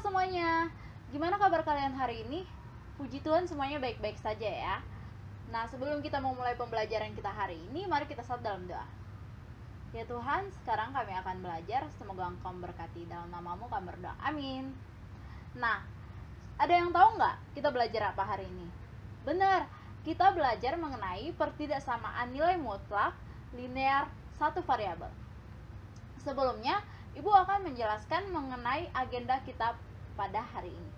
semuanya, gimana kabar kalian hari ini? Puji Tuhan semuanya baik-baik saja ya. Nah, sebelum kita mau mulai pembelajaran kita hari ini, mari kita saat dalam doa. Ya Tuhan, sekarang kami akan belajar, semoga Engkau memberkati dalam namamu kami berdoa, amin. Nah, ada yang tahu nggak kita belajar apa hari ini? Benar, kita belajar mengenai pertidaksamaan nilai mutlak linear satu variabel. Sebelumnya, Ibu akan menjelaskan mengenai agenda kita pada hari ini.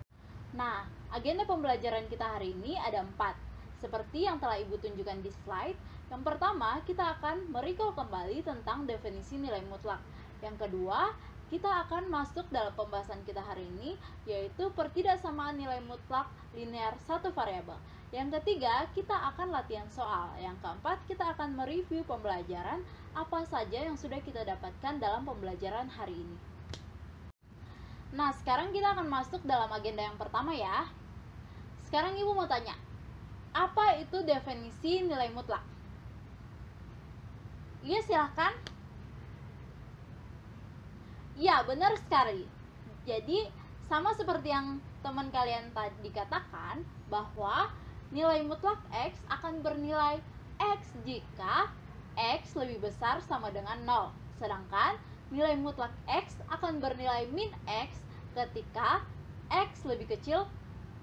Nah, agenda pembelajaran kita hari ini ada 4. Seperti yang telah Ibu tunjukkan di slide. Yang pertama, kita akan merecall kembali tentang definisi nilai mutlak. Yang kedua, kita akan masuk dalam pembahasan kita hari ini, yaitu pertidaksamaan nilai mutlak linear satu variabel. Yang ketiga, kita akan latihan soal. Yang keempat, kita akan mereview pembelajaran apa saja yang sudah kita dapatkan dalam pembelajaran hari ini. Nah, sekarang kita akan masuk dalam agenda yang pertama ya. Sekarang Ibu mau tanya, apa itu definisi nilai mutlak? Iya, silahkan. Ya, benar sekali. Jadi, sama seperti yang teman kalian tadi katakan, bahwa nilai mutlak X akan bernilai X jika X lebih besar sama dengan 0. Sedangkan nilai mutlak X akan bernilai min X ketika X lebih kecil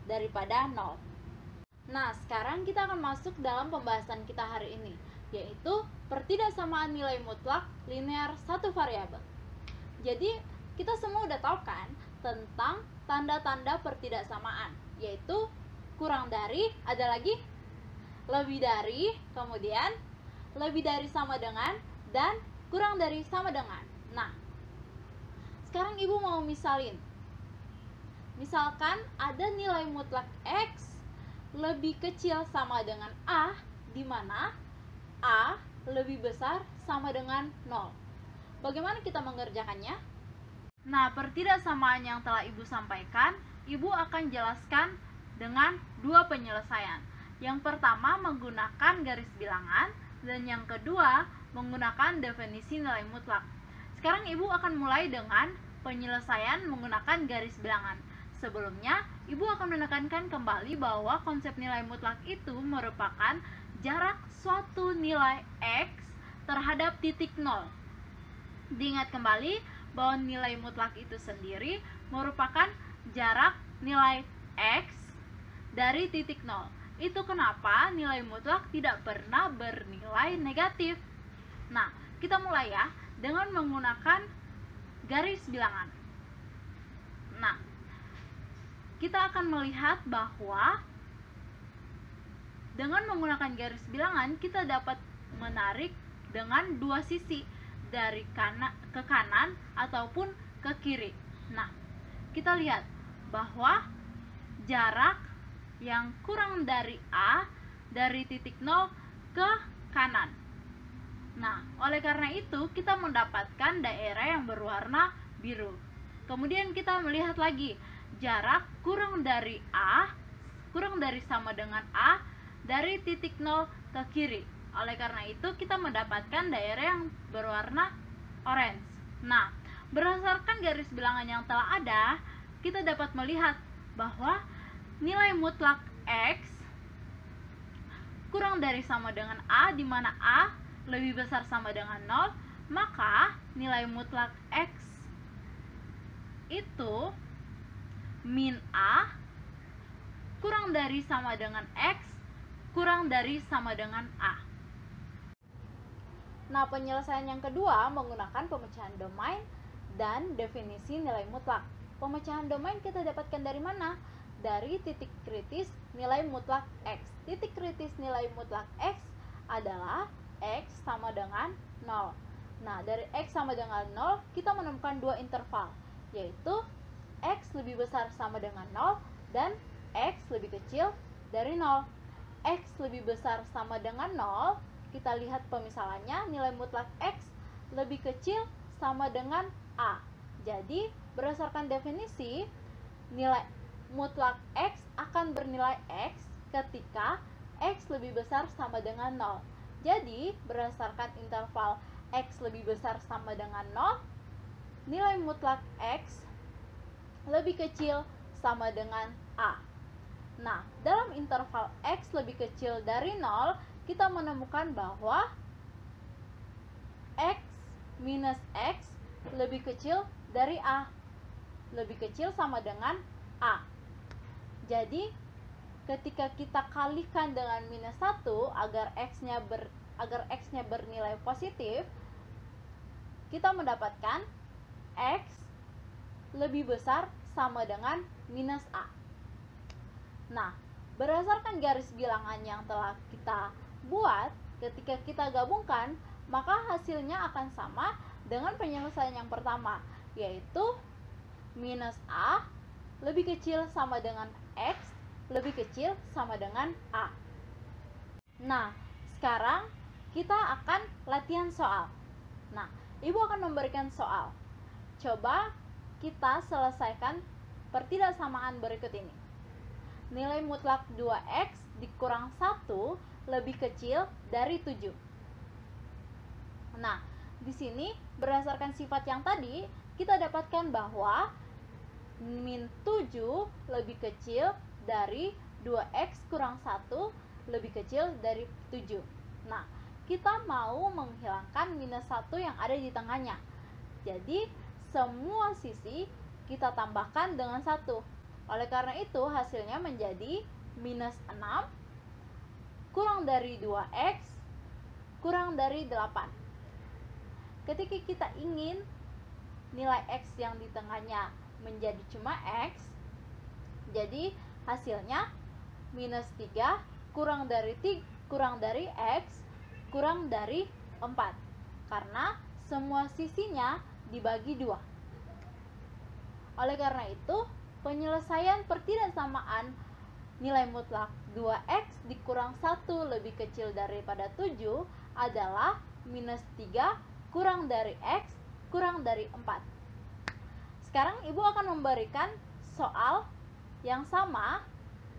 daripada 0. Nah, sekarang kita akan masuk dalam pembahasan kita hari ini, yaitu pertidaksamaan nilai mutlak linear satu variabel. Jadi, kita semua udah tahu kan tentang tanda-tanda pertidaksamaan, yaitu kurang dari, ada lagi lebih dari, kemudian lebih dari sama dengan, dan kurang dari sama dengan. Nah, sekarang Ibu mau misalin. Misalkan ada nilai mutlak X lebih kecil sama dengan A, di mana A lebih besar sama dengan 0. Bagaimana kita mengerjakannya? Nah, pertidaksamaan yang telah Ibu sampaikan, Ibu akan jelaskan dengan dua penyelesaian. Yang pertama menggunakan garis bilangan, dan yang kedua menggunakan definisi nilai mutlak. Sekarang Ibu akan mulai dengan penyelesaian menggunakan garis bilangan. Sebelumnya, Ibu akan menekankan kembali bahwa konsep nilai mutlak itu merupakan jarak suatu nilai X terhadap titik 0. Diingat kembali bahwa nilai mutlak itu sendiri merupakan jarak nilai X dari titik 0. Itu kenapa nilai mutlak tidak pernah bernilai negatif. Nah, kita mulai ya dengan menggunakan garis bilangan. Nah, kita akan melihat bahwa dengan menggunakan garis bilangan kita dapat menarik dengan dua sisi, dari ke kanan ataupun ke kiri. Nah, kita lihat bahwa jarak yang kurang dari A dari titik 0 ke kanan. Nah, oleh karena itu kita mendapatkan daerah yang berwarna biru. Kemudian kita melihat lagi jarak kurang dari A, kurang dari sama dengan A dari titik 0 ke kiri. Oleh karena itu kita mendapatkan daerah yang berwarna orange. Nah, berdasarkan garis bilangan yang telah ada, kita dapat melihat bahwa nilai mutlak X kurang dari sama dengan A, di mana A lebih besar sama dengan 0, maka nilai mutlak X itu min A kurang dari sama dengan X kurang dari sama dengan A. Nah, penyelesaian yang kedua menggunakan pemecahan domain dan definisi nilai mutlak. Pemecahan domain kita dapatkan dari mana? Dari titik kritis nilai mutlak X. Titik kritis nilai mutlak X adalah X sama dengan 0. Nah, dari X sama dengan 0 kita menemukan dua interval, yaitu X lebih besar sama dengan 0 dan X lebih kecil dari 0. X lebih besar sama dengan 0, kita lihat pemisalannya, nilai mutlak X lebih kecil sama dengan A. Jadi, berdasarkan definisi, nilai mutlak X akan bernilai X ketika X lebih besar sama dengan 0. Jadi, berdasarkan interval X lebih besar sama dengan 0, nilai mutlak X lebih kecil sama dengan A. Nah, dalam interval X lebih kecil dari 0, kita menemukan bahwa X minus X lebih kecil dari A. Lebih kecil sama dengan A. Jadi, ketika kita kalikan dengan minus 1 agar X-nya bernilai positif, kita mendapatkan X lebih besar sama dengan minus A. Nah, berdasarkan garis bilangan yang telah kita buat, ketika kita gabungkan, maka hasilnya akan sama dengan penyelesaian yang pertama, yaitu minus A lebih kecil sama dengan X lebih kecil sama dengan A. Nah, sekarang kita akan latihan soal. Nah, Ibu akan memberikan soal. Coba kita selesaikan pertidaksamaan berikut ini. Nilai mutlak 2X dikurang 1 lebih kecil dari 7. Nah, di sini berdasarkan sifat yang tadi, kita dapatkan bahwa min 7 lebih kecil dari 2X kurang 1 lebih kecil dari 7. Nah, kita mau menghilangkan minus 1 yang ada di tengahnya. Jadi, semua sisi kita tambahkan dengan 1. Oleh karena itu, hasilnya menjadi minus 6 kurang dari 2X kurang dari 8. Ketika kita ingin nilai X yang di tengahnya menjadi cuma X, jadi hasilnya minus 3 kurang dari X kurang dari 4. Karena semua sisinya dibagi 2. Oleh karena itu, penyelesaian pertidaksamaan nilai mutlak 2X dikurang 1 lebih kecil daripada 7 adalah minus 3 kurang dari X kurang dari 4. Sekarang Ibu akan memberikan soal yang sama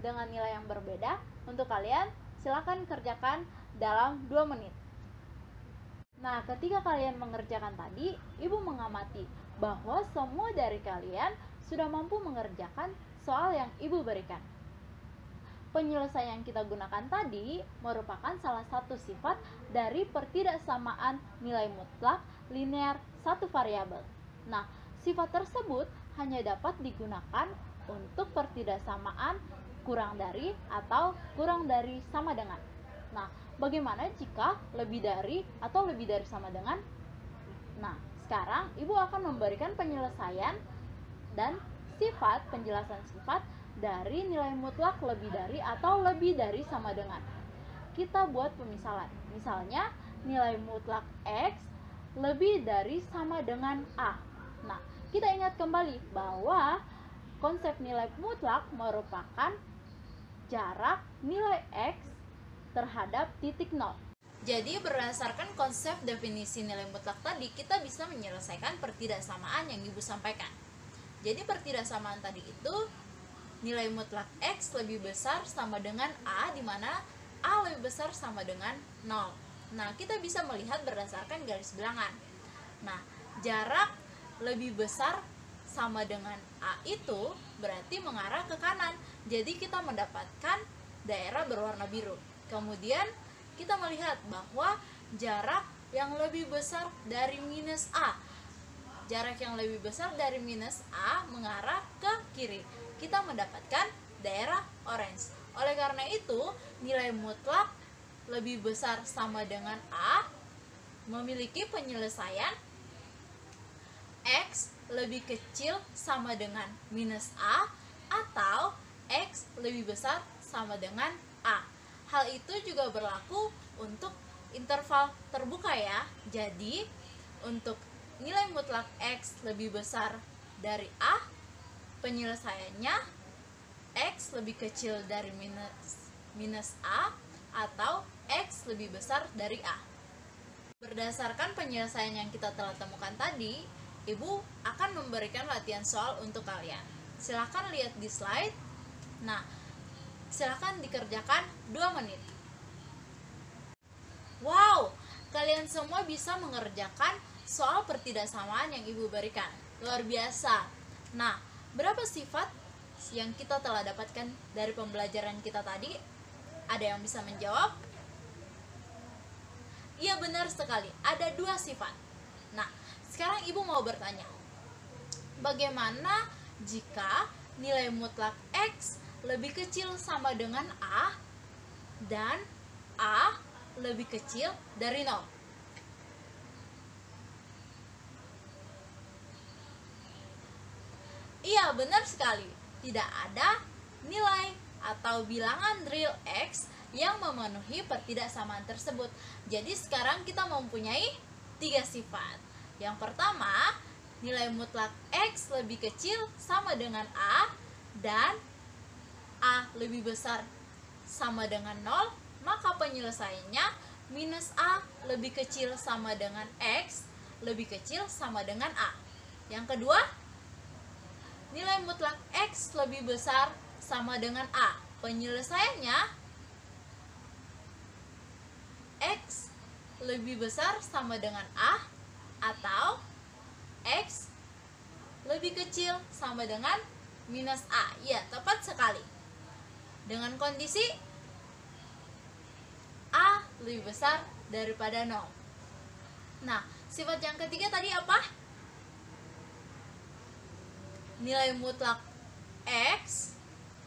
dengan nilai yang berbeda untuk kalian. Silakan kerjakan dalam 2 menit. Nah, ketika kalian mengerjakan tadi, Ibu mengamati bahwa semua dari kalian sudah mampu mengerjakan soal yang Ibu berikan. Penyelesaian yang kita gunakan tadi merupakan salah satu sifat dari pertidaksamaan nilai mutlak linear satu variabel. Nah, sifat tersebut hanya dapat digunakan untuk pertidaksamaan kurang dari atau kurang dari sama dengan. Nah, bagaimana jika lebih dari atau lebih dari sama dengan? Nah, sekarang Ibu akan memberikan penyelesaian dan penjelasan sifat dari nilai mutlak lebih dari atau lebih dari sama dengan. Kita buat pemisalan. Misalnya, nilai mutlak X lebih dari sama dengan A. Nah, kita ingat kembali bahwa konsep nilai mutlak merupakan jarak nilai X terhadap titik 0. Jadi, berdasarkan konsep definisi nilai mutlak tadi, kita bisa menyelesaikan pertidaksamaan yang Ibu sampaikan. Jadi, pertidaksamaan tadi itu nilai mutlak X lebih besar sama dengan A, di mana A lebih besar sama dengan 0. Nah, kita bisa melihat berdasarkan garis bilangan. Nah, jarak lebih besar sama dengan A itu berarti mengarah ke kanan. Jadi, kita mendapatkan daerah berwarna biru. Kemudian, kita melihat bahwa jarak yang lebih besar dari minus A. Jarak yang lebih besar dari minus A mengarah ke kiri. Kita mendapatkan daerah orange. Oleh karena itu, nilai mutlak lebih besar sama dengan A memiliki penyelesaian X lebih kecil sama dengan minus A atau X lebih besar sama dengan A. Hal itu juga berlaku untuk interval terbuka ya. Jadi, untuk nilai mutlak X lebih besar dari A, penyelesaiannya X lebih kecil dari minus A atau X lebih besar dari A. Berdasarkan penyelesaian yang kita telah temukan tadi, Ibu akan memberikan latihan soal untuk kalian. Silahkan lihat di slide. Nah, silahkan dikerjakan 2 menit. Wow, kalian semua bisa mengerjakan soal pertidaksamaan yang Ibu berikan. Luar biasa. Nah, Berapa sifat yang kita telah dapatkan dari pembelajaran kita tadi? Ada yang bisa menjawab? Iya, benar sekali, ada 2 sifat. Nah, sekarang ibu mau bertanya, bagaimana jika nilai mutlak X lebih kecil sama dengan A dan A lebih kecil dari 0? Iya, benar sekali. Tidak ada nilai atau bilangan real X yang memenuhi pertidaksamaan tersebut. Jadi sekarang kita mempunyai 3 sifat. Yang pertama, nilai mutlak X lebih kecil sama dengan A dan A lebih besar sama dengan 0, maka penyelesaiannya minus A lebih kecil sama dengan X lebih kecil sama dengan A. Yang kedua, nilai mutlak X lebih besar sama dengan A. Penyelesaiannya X lebih besar sama dengan A atau X lebih kecil sama dengan minus A. Ya, tepat sekali. Dengan kondisi A lebih besar daripada 0. Nah, sifat yang ketiga tadi apa? Nilai mutlak X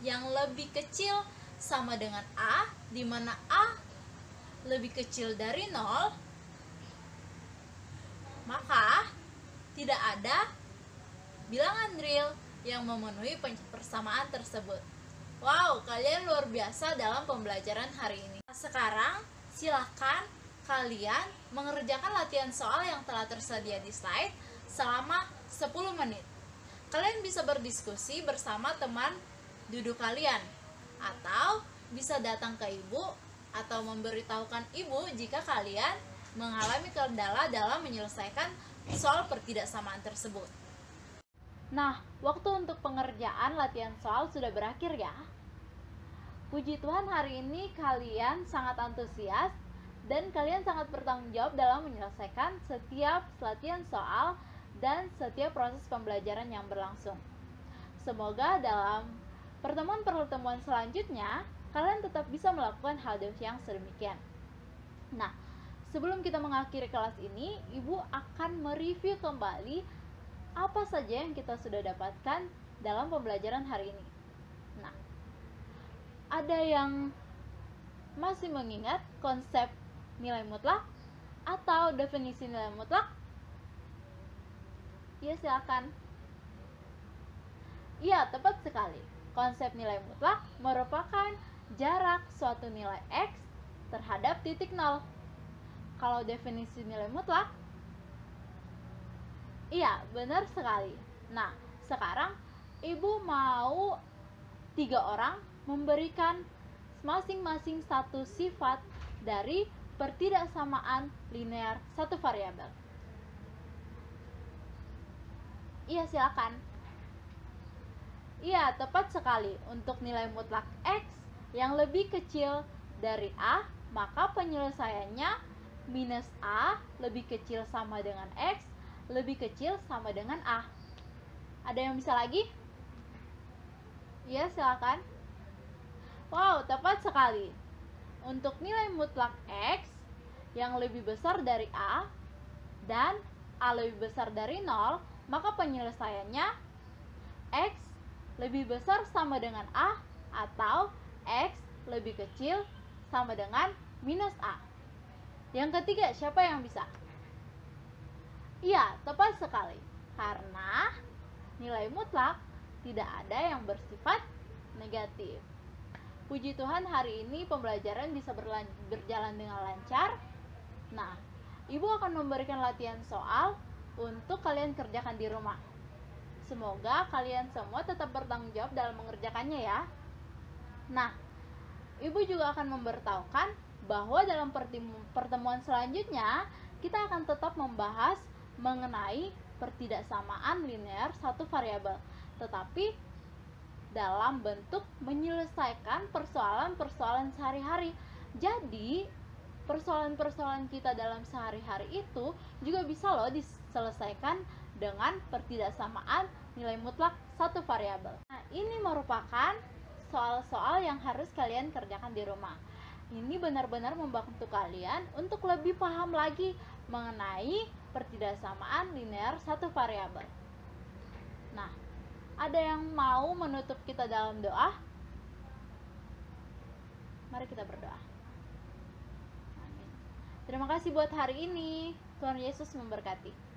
yang lebih kecil sama dengan A, di mana A lebih kecil dari 0, maka tidak ada bilangan real yang memenuhi persamaan tersebut. Wow, kalian luar biasa dalam pembelajaran hari ini. Sekarang silakan kalian mengerjakan latihan soal yang telah tersedia di slide selama 10 menit. Kalian bisa berdiskusi bersama teman duduk kalian, atau bisa datang ke ibu atau memberitahukan ibu jika kalian mengalami kendala dalam menyelesaikan soal pertidaksamaan tersebut. Nah, waktu untuk pengerjaan latihan soal sudah berakhir ya. Puji Tuhan, hari ini kalian sangat antusias dan kalian sangat bertanggung jawab dalam menyelesaikan setiap latihan soal dan setiap proses pembelajaran yang berlangsung. Semoga dalam pertemuan-pertemuan selanjutnya kalian tetap bisa melakukan hal yang sedemikian. Nah, sebelum kita mengakhiri kelas ini, Ibu akan mereview kembali apa saja yang kita sudah dapatkan dalam pembelajaran hari ini. Nah, ada yang masih mengingat konsep nilai mutlak atau definisi nilai mutlak? Ya, silakan. Iya, tepat sekali. Konsep nilai mutlak merupakan jarak suatu nilai X terhadap titik 0. Kalau definisi nilai mutlak, iya, benar sekali. Nah, sekarang Ibu mau 3 orang memberikan masing-masing satu sifat dari pertidaksamaan linear satu variabel. Iya, silakan. Iya, tepat sekali. Untuk nilai mutlak X yang lebih kecil dari A, maka penyelesaiannya minus A lebih kecil sama dengan X lebih kecil sama dengan A. Ada yang bisa lagi? Iya, silakan. Wow, tepat sekali. Untuk nilai mutlak X yang lebih besar dari A dan A lebih besar dari 0, maka penyelesaiannya X lebih besar sama dengan A atau X lebih kecil sama dengan minus A. Yang ketiga, siapa yang bisa? Iya, tepat sekali. Karena nilai mutlak tidak ada yang bersifat negatif. Puji Tuhan, hari ini pembelajaran bisa berjalan dengan lancar. Nah, Ibu akan memberikan latihan soal untuk kalian kerjakan di rumah. Semoga kalian semua tetap bertanggung jawab dalam mengerjakannya ya. Nah, Ibu juga akan memberitahukan bahwa dalam pertemuan selanjutnya kita akan tetap membahas mengenai pertidaksamaan linear satu variabel, tetapi dalam bentuk menyelesaikan persoalan-persoalan sehari-hari. Jadi, persoalan-persoalan kita dalam sehari-hari itu juga bisa loh diselesaikan dengan pertidaksamaan nilai mutlak satu variabel. Nah, ini merupakan soal-soal yang harus kalian kerjakan di rumah. Ini benar-benar membantu kalian untuk lebih paham lagi mengenai pertidaksamaan linear satu variabel. Nah, ada yang mau menutup kita dalam doa? Mari kita berdoa. Amin. Terima kasih buat hari ini. Tuhan Yesus memberkati.